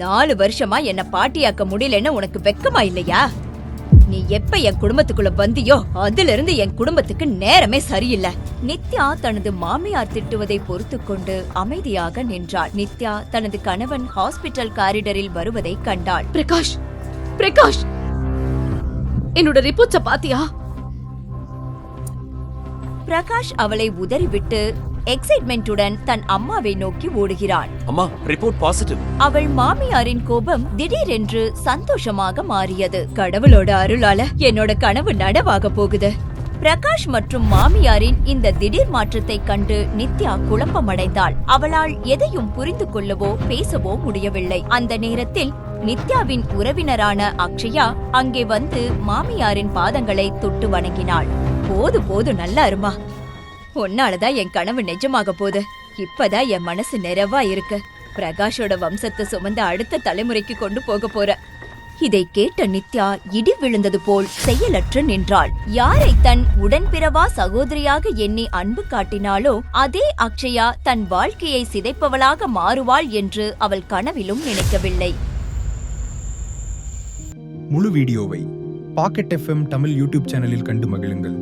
4 வருஷமா என்ன பாட்டியாக்க முடியலன்னு உனக்கு வெக்கமா இல்லையா? நீ எப்ப என் குடும்பத்துக்குள்ள வந்தியோ அதுல இருந்து என் குடும்பத்துக்கு நேரமே சரியில்லை. நித்யா தனது மாமியார் திட்டுவதை பொறுத்து கொண்டு அமைதியாக நின்றாள். நித்யா தனது கணவன் ஹாஸ்பிட்டல் காரிடரில் வருவதை கண்டாள். பிரகாஷ், பிரகாஷ், என்னோட ரிப்போர்ட்ஸ பாத்தியா? பிரகாஷ் அவளை உதறிவிட்டு எக்ஸைட்மென்ட்டுடன் தன் அம்மாவை நோக்கி ஓடுகிறான். அம்மா, ரிப்போர்ட் பாசிட்டிவ். அவள் மாமியாரின் கோபம் திடீரென்று சந்தோஷமாக மாறியது. கடவுளோட அருளால என்னோட கனவு நடவாக போகுது. பிரகாஷ் மற்றும் மாமியாரின் இந்த திடீர் மாற்றத்தை கண்டு நித்யா குழப்பமடைந்தாள். அவளால் எதையும் புரிந்து கொள்ளவோ பேசவோ முடியவில்லை. அந்த நேரத்தில் நித்யாவின் உறவினரான அக்ஷயா அங்கே வந்து மாமியாரின் பாதங்களை தொட்டு வணங்கினாள். போது நல்லா இருமா, உன்னாலதான் என் கனவு நிஜமாக போகுது. இப்பதான் என் மனசு நிறைவா இருக்கு. பிரகாஷோட வம்சத்தை சுமந்த அடுத்த தலைமுறைக்கு கொண்டு போக போற. இதை கேட்ட நித்யா இடி விழுந்தது போல் செயலற்று நின்றாள். யாரை தன் உடன்பிறவா சகோதரியாக எண்ணி அன்பு காட்டினாலோ அதே அக்ஷயா தன் வாழ்க்கையை சிதைப்பவளாக மாறுவாள் என்று அவள் கனவிலும் நினைக்கவில்லை. முழு வீடியோவை பாக்கெட் FM தமிழ் யூடியூப் சேனலில் கண்டு மகிழுங்கள்.